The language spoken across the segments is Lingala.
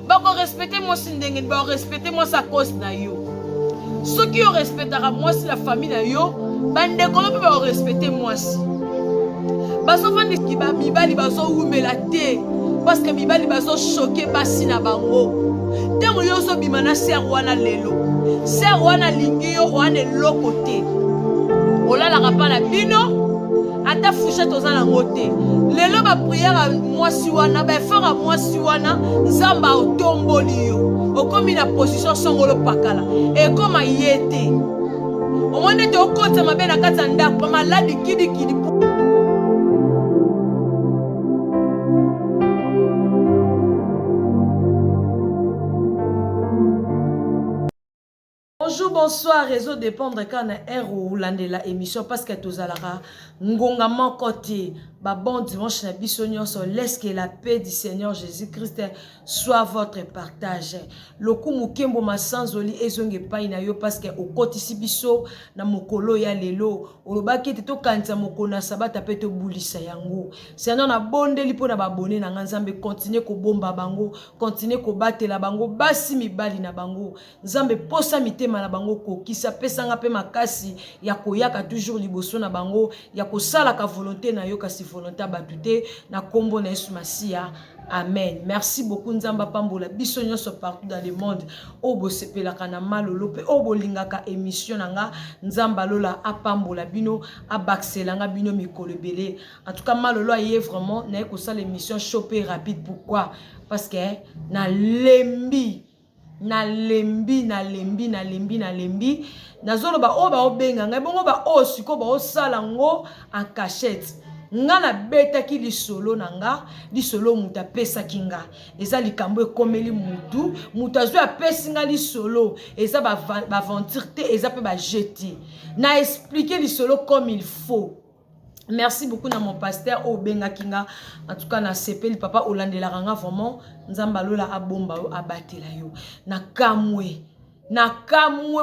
Bako respecter moi si ndenge ba respecter moi sa cause na yo. Ceux qui respectera moi si la famille na yo, bande kolo pe ba respecter moi si. Baso fandi ki ba mibali baso umela te parce que mibali baso choquer basi na bango. Tango yo so bimana ser wana lelo. Ser wana lingi yo wana lokote. Olala kapa na bino. Ata fouchette aux anangote. Lelo ba prière moi si wana ba faire moi si wana nzamba otomboli yo. Okomi na position songolo pakala. Et comme yete. Au moins de au côté ma bena katanda pa malade kidi. Bonjour, bonsoir, réseau dépendre quand on a la émission parce que tous à la ngonga mon côté, bon dimanche na biso nyonso, laisse que la paix du Seigneur Jésus-Christ soit votre partage. Loku mukembo masanzoli ezonge pai na yo parce que au côté si biso na mokolo ya lelo, olobaki te to kanza mokona sabata pe to bulisa yango. Seigneur na bondeli po na babone na nzambe continuer ko bomba bango, continuer ko batela bango, basi mibali na bango. Nzambe posa mitema na bango ko kisa pesanga pe makasi ya koyaka toujours liboso na bango ya kosala ka volonté na yo kasi volonté batute na kombo na Yesu Masia. Amen. Merci beaucoup nzamba pambola biso nyonso partout dans le monde. Obo sepelaka na malolo pe obo lingaka émission nanga nzamba lola apambola bino abakselanga bino mikolo belé. En tout cas malolo aye vraiment na ko sala émission chopé rapide. Pourquoi? Parce que na lembi nazolo ba o ba obenga ngai bongo ba o siko ba o sala ngo en cachette nga na beta ki lisolo nanga lisolo muta pesa kinga eza likambo ekomeli mutu azu apesi nga lisolo eza ba aventure te eza pe ba jeter na expliquer lisolo comme il faut. Merci beaucoup na mon pasteur Obenga Kinga. En tout cas na sepeli papa Olandela ranga vraiment nzamba lola abomba abatela yo. Na kamwe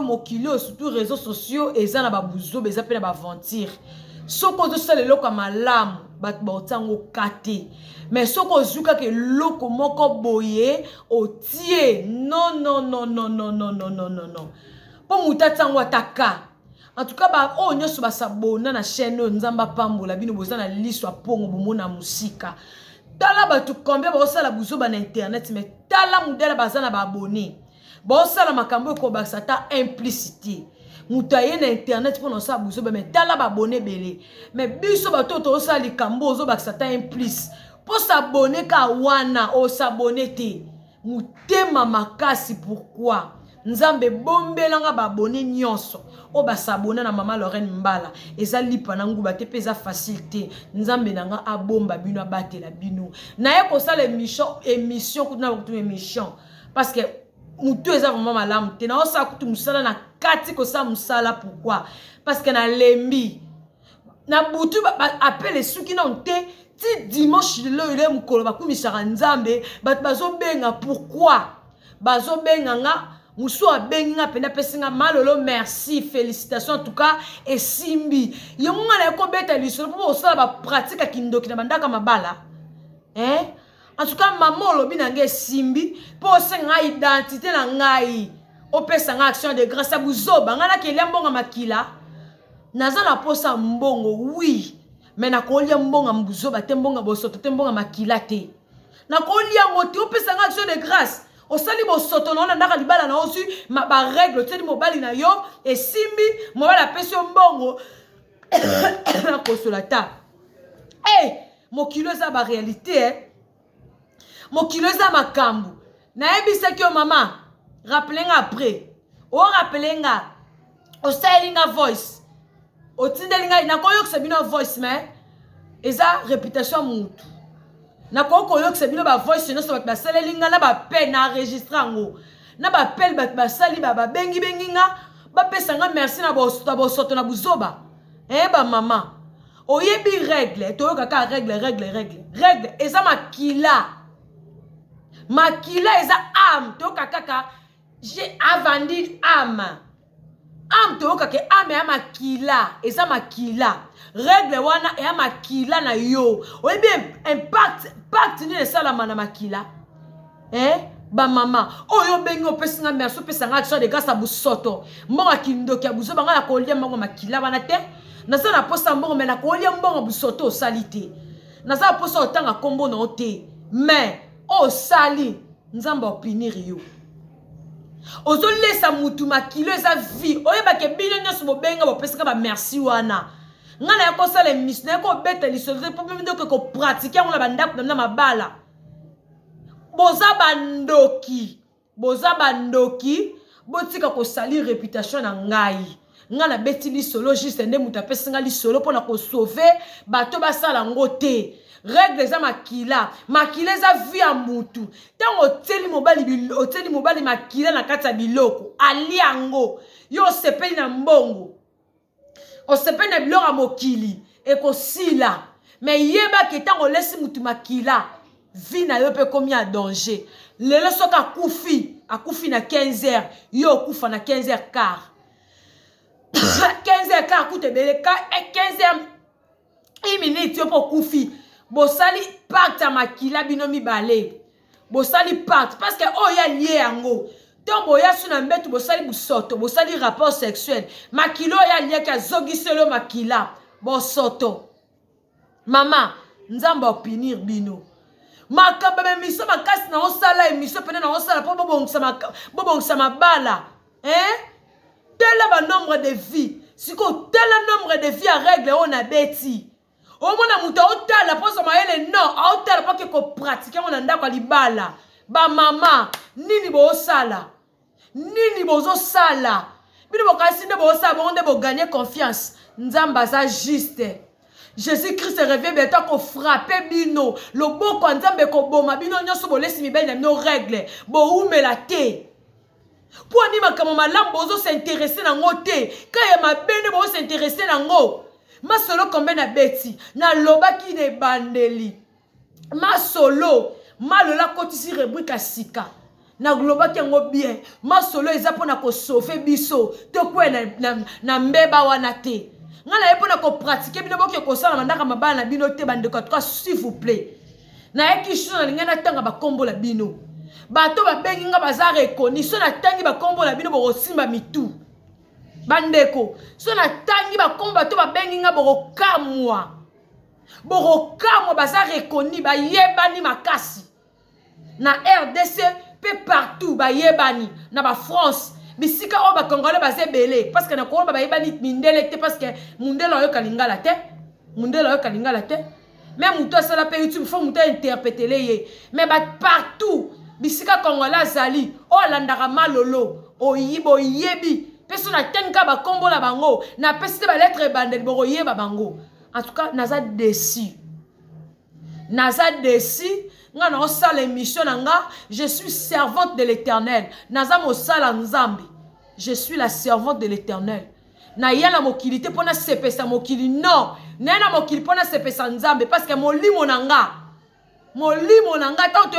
mokilo surtout réseaux sociaux eza na babuzo beza pe na baventure. Soko zo sala loko malamu bat botango kate. Mais soko zuka ke loko moko boye otie non. Po mutatango ataka. En tout cas, on y a sur sabona na chaîne nzamba pambola bino bozana liso pongo bomona musika. Tala ba tu combien ba sala buzo ba na internet mais tala mudela bazana ba abonné. Ba sala makambo ko ba sata implicité. Mutaye na internet pour sa buzo mais tala ba abonné belé. Mais biso ba toto sala likambo zo ba sata implice. Pour s'abonner ka wana o s'abonner te. Mutema makasi pourquoi? Nzambe bombelanga ba abonné nyonso. O ba s'abonner na maman Lorraine Mbala. Eza lipa na nguba te pesa facilité. Nzambe nanga abomba bino abatela bino. Na ye ko sala émission kuna kutu émission parce que mutu eza vraiment malamu te na osa kutu musala na kati ko sa musala pourquoi? Parce que na lembi na butu appelle suki na onte ti dimanche le ile mukolo bakumisaka nzambe bat bazo benga pourquoi? Bazo benga nga Moussou a benga pena pesinga malolo merci félicitations en tout cas et simbi yonga na ko beta lisolo pour ça ba pratique kindoki na bandaka mabala en tout cas maman lobi na nge simbi pour senga identité na ngai opesa nga action de grâce à buzoba ngana ke liambonga makila nazana posa mbongo oui mais na ko liambonga mbuzoba te mbonga bosoto te mbonga makila te na ko liango te opesa nga action de grâce. Au sali bo soto na ndaka libala na osu ma ba règle tedi mobali na yo et simbi mobala pesi mbongo na consolata mokilo za ba réalité mokilo za makambu na ebisa ki o mama rappelenga après o rappelenga o salinga voice o tindelinga na koyo ksabino voice mais eza réputation mutu na koko yo ksabino ba voice no so ba salelinga na ba pe na enregistrer ngo na ba pel ba sali ba bengi nga ba pesa nga merci na bo soto na buzoba ba mama oyebi règle to yo kaka règle eza makila eza âme to kaka j'ai avandi âme to kaka âme ya makila eza makila règle wana ya makila na yo oyebi impact ni esala mana makila ba mama oyo bengi opesi nga merci opesa nga action de grâce à busoto mbongo kindoki ya buzo banga ya kolia mbongo makila wana te naza na posa mbongo me na kolia mbongo busoto osali te naza na posa otanga kombo na te mais osali nzamba opinir yo ozolesa mutu makilo eza vie oyebake bino nyonso bobenga bopesaka ba merci wana nga na ya kosala émission na ya kobeta lisolo po bino ko pratique yango na bandako na mabala boza bandoki botika kosali réputation na ngai nga na beti lisolo juste nde mutu apesi nga lisolo mpona kosauve bato basala ngo te règle eza makila eza vie ya mutu ntango oteli mobali makila na kati ya biloko ali yango yo osepeli na mbongo osepeli na biloko ya mokili ekosila me yebaki ntango olesi mutu makila vie na yo mpe komi ya danger lelo soki akufi na 15 heures yo okufa na 15 heures quart 15 heures quart akute ebele 15 heures 1 minute yo mpo okufi bosali pacte ya makila bino mibale bosali pacte parce que oyo ya lie yango to boya su na mbetu bosali busoto bosali rapport sexuel makilo ya lie ka zogiselo makila bosoto mama nzamba opinir bino makamba bemiso makasi na osala emission pene na osala po bobongisa mabala tela ba nombre de vie siko tela nombre de vie à règle on a beti o mona muta otala poso maele non otala pa ke ko pratique on ndako libala ba mama nini bo sala nini bozo sala bino bokasi nde bo sala bonde bo gagner confiance nzamba za juste Jésus-Christ revient bientôt ko frapper bino loboko nzambe ko boma bino nyonso bolesi mibeli na no règle bo umela te pour ni makamo malambo bozo s'intéresser na ngote kaya mabene bo s'intéresser na ngo masolo kombe na beti na lobaki ne bandeli masolo malola kotisi rebrika sika na globaki yango bien masolo eza pona ko sauver biso to kwe na mbeba wana te ngala epona ko pratiquer bino boke ko sala mandaka mabala na bino te bandeko en tout cas s'il vous plaît na ekisho na lingana tanga ba kombo la bino bato ba bengi nga baza rekoni so na tangi ba kombo la bino bo simba mitu bandeko so na tangi ba kombo bato ba bengi nga bo kamwa baza rekoni ba yebani makasi na RDC pe partout ba yebani na ba France bisika o ba congolais baze belé parce que na ko ba yebani mindele te parce que mundelo yo kalingala te même muto sala pe YouTube faut muto interpréter ye mais ba partout bisika congolais zali o landaka malolo o yibo yebi personne tenka ba kombo la bango na pesite ba lettre bandel bo yeba bango en tout cas naza déçu nga na osala émission nga je suis servante de l'Éternel naza mo sala nzambi je suis la servante de l'Éternel na yana mokilité pona sepesa mokili non na yana mokili pona sepesa nzambe parce que molimo nanga tant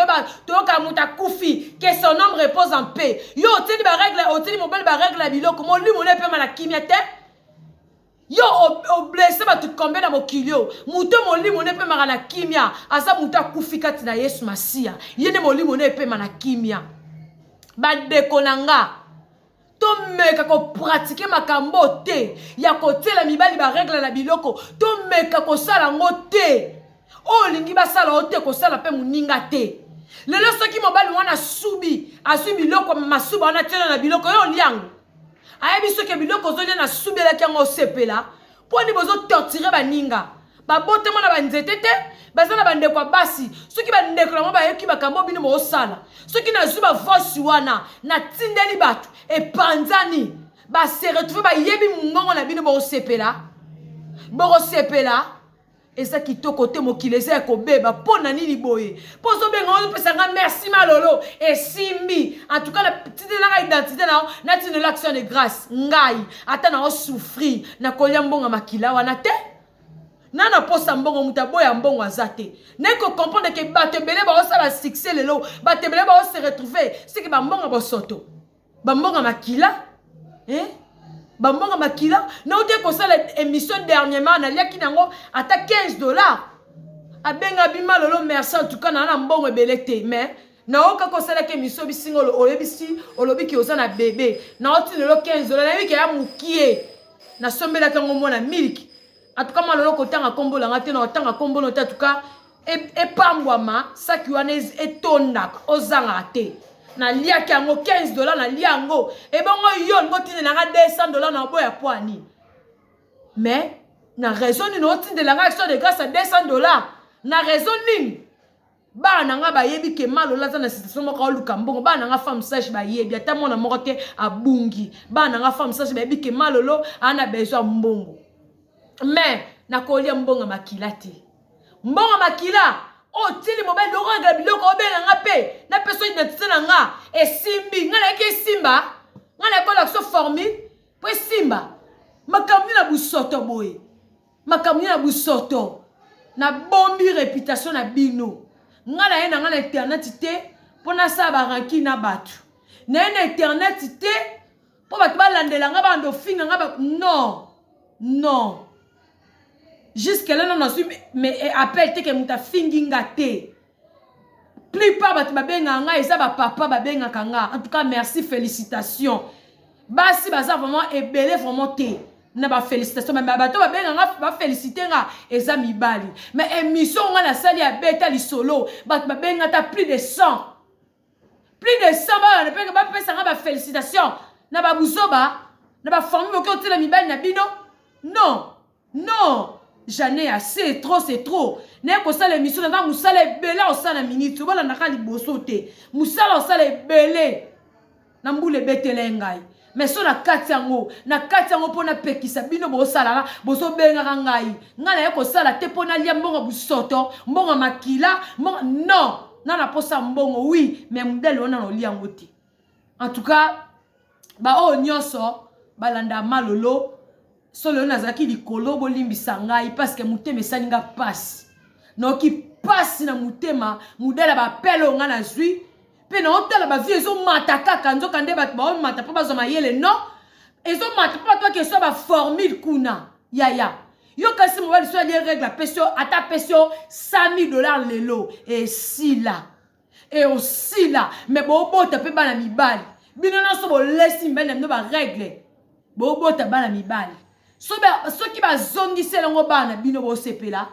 toyoka muta kufi que son homme repose en paix yo oteli ba règle oteli mobile ba règle la biloko molimo ne pema na kimia te yo blessé ba tout combien na mokilio muto molimo ne pema na kimia asa muta kufi kati na Yesu Masia yene molimo ne pema na kimia ba dekonanga to meka ko pratiquer makambo te ya ko tela mibali ba règle la biloko to meka ko sala ngote o lingi basala ote ko sala pe muninga te lelo soki mobali wana asubi biloko masuba wana tela na biloko yo liango ayebi soki biloko zolia na subela kyango sepela poni bozo torturer baninga babote mona banzete te bazana bandeko ya basi soki bandeko na mo bayeki bakambo bino mo sala soki na zuba voice wana na tindeli bato epanzani ba se retrouver ba yebi mungongo na bino bo sepela eza kitoko te mokili eza ekobeba pona nini boye pozo benga ozo pesanga merci malolo esimbi en tout cas la petite na identité na tino l'action de grâce ngai ata na o souffrir na kolia mbonga makila wana te nana posa mbongo mutaboya mbongo azate neko comprendre que bato belé ba osala succès lelo bato belé ba se retrouver c'est que ba mbonga bosoto ba mbonga makila bambonga makila na ote ko sala émission dernièrement na liaki nango ata $15 abenga bima lolo merci en tout cas na mbongo belete mais naoka kosala ke miso bisingo oyebisi olobiki osana bébé na otinelo 15 dollars na yiki ya mukie na sombela kango mona milk atuka malolo kotanga kombola ngate na otanga kombola tatuka epambwama saki wana etondaka ozanga te na liaki yango 15 dollars na liango ebongo yo ngotindelanga 200 dollars na boya poani mais na raison nini otindelanga action de grâce à 200 dollars na raison nini bana nga bayebi ke malola za na situation moko oluka mbongo bana nga femme sage bayebi ata mona moko te abungi bana nga femme sage bayebi ke malolo ana besoin mbongo mais nakolia mbongo makila te mbongo makila o tili mobile lokonga biloko obenga nga pe na peso identité na nga esimbi nga na ke simba nga na kola so formule po simba makamni na busoto boye makamni na busoto na bombi réputation na bino nga na ye na nga na internet te mpo nasala baranki na bato na ye na internet te mpo bato balandela nga bandofinga nga non jusque là non suis mais appel te ke muta fingi nga te plupart bato babenga nga eza bapapa babengaka nga en tout cas merci félicitations basi baza vraiment ebele vraiment te na ba félicitations mais bato babenga nga ba féliciter nga eza mibali mais émission nga na sali ya beta lisolo bato babenga ta plus de 100 ba na penga ba pesa nga ba félicitations na ba buzoba na ba famille ko tela mibali na bino non j'en ai assez c'est trop n'est ko sala émission na musala ebele o sala minute bola na kali boso te musala o sala ebele na mbule betele ngai mais so na kati yango pona pekisa bino bosala boso benga ngai ngana yako sala te pona lia mbongo busoto mbongo makila non na posa mbongo oui mais modèle on na lia ngoti en tout cas ba o nyonso balanda malolo solo nazaki likolo bolimbisa ngai parce que mutema esalinga passe noki passe na mutema modèle ba pelo nga na zui pe na otala ba vie ezo mata kaka nzoka nde bato ba mata po bazoma yele non ezo mata po toi que so ba formule kuna ya yo kasi mo bali so les règles pesio ata pesio 100 000 $ lelo et si là mais bo bota pe bana mibali bino na so bo lesi mbele ndo ba règle bo bota bana mibali so qui va zongise longo bana bino bo sepela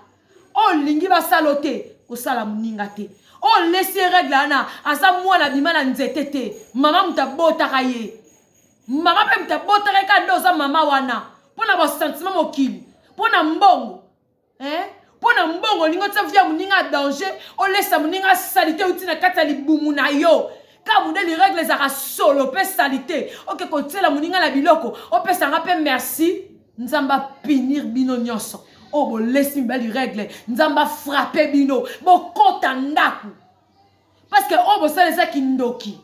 o lingi ba salote ko sala muninga te o laisser règle ana asa mwana bimana nzete te mama mutabota kaye mama pe mutabota ka ndoza mama wana pona ba sentiment mokili pona mbongo pona mbongo lingo tsavia muninga danger o laissa muninga salité utina kata libumu na yo ka munde les règles za solo pe salité OK ko tsela muninga la biloko o pesa nga pe merci nzamba punir bino nyonso o bo laisser bali règle nzamba frapper bino bo kota ndaku parce que o bo sala za kindoki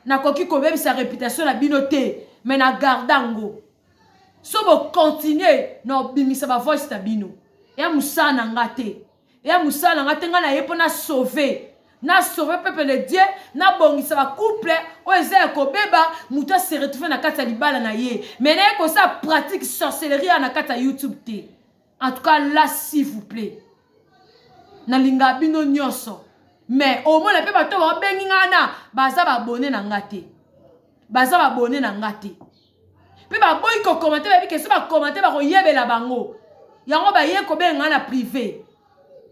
na koki ko beba sa réputation la bino te mais na gardango so bo continuer no bimisa ba voice ta bino ya musana ngate nga na yepo na sauver peuple de Dieu na bongisa ba couple o eza ko beba muta se retrouver na kata libala na ye mais na ko ça pratique sorcellerie na kata YouTube te en tout cas là s'il vous plaît na linga bino nyonso mais au moins la pe bato ba bengi ngana baza ba abonné na ngate pe ba boy ko commenter ba bi ke so ba commenter ba ko yebela bango yango ba ye ko benga na privé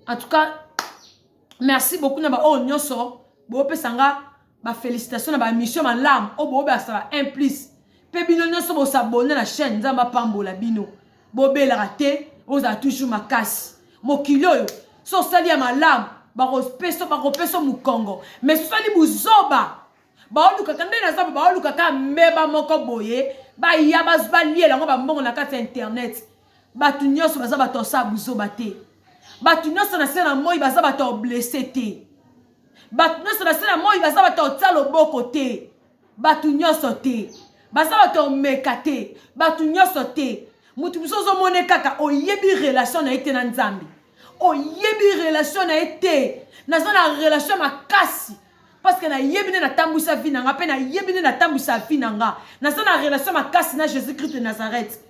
en tout cas merci beaucoup na ba o nyonso bo pesanga ba félicitations na ba mission malam o bo ba ça un plus pe bino nyonso bo s'abonner na chaîne nzamba pambola bino bo bela raté oza toujours makasi mokilo yo so sali ya malam ba ko peso mu Congo mais so sali buzoba ba oluka kande na zaba ba oluka ka meba moko boye ba ya ba liela ngo ba mbongo na kati internet ba tu nyonso ba za ba tosa buzoba te batu nyonso na se na moi baza bato blessé te batu nyonso na se na moi baza bato tia loboko te batu nyonso te baza bato meka te batu nyonso te mutu biso ozomone kaka oyebi relation na ye te na nzambe oyebi relation na ye te naza na relation makasi parce que na yebi nde natambwisa vi na nga mpe na yebi nde natambwisa vi na nga naza na relation makasi na Jésus Christ de Nazareth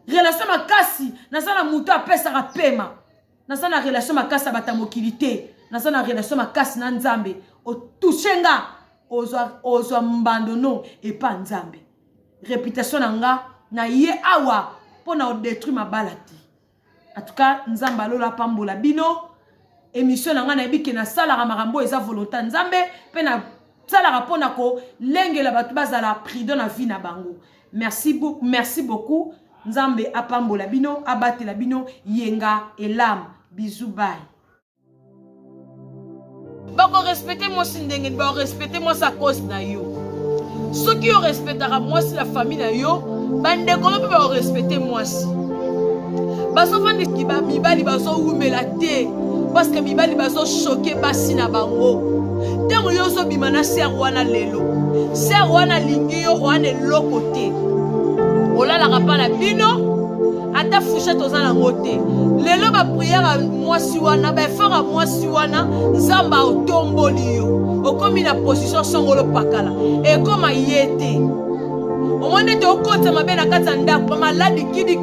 relation makasi naza na mutu apesaka pema naza na relation makasa bata mokili te naza na relation makasi na nzambe otouche nga ozwa mbandono epa nzambe réputation na nga na ye awa pona odétruire mabala te. En tout cas nzambe alola pambola bino émission na nga na yebi ke na salaka makambo eza volonté nzambe pe na salaka pona ko lengela bato bazala prudent na vie na bango. Merci beaucoup. Nzambe apambola bino, abatela bino, yenga elam. Bisous, bye. Bako respecter moi si ndenge, bako respecter moi sa cause na yo. Ceux qui ont respectera moi si la famille na yo, bande kolo pe bako respecter moi si. Baso fandi ki ba mibali baso umela te parce que mibali baso choquer basi na bango. Temo yo so bimana ser wana lelo. Ser wana lingi yo wana lokote. Olala kapana bino ata fouchette ozana ngote. Lelo ba prière moi si wana ba fera moi si wana nzamba otomboli yo. Okomi na position songolo pakala. E koma yete. Omone te okota mabena kata ndako maladi kidi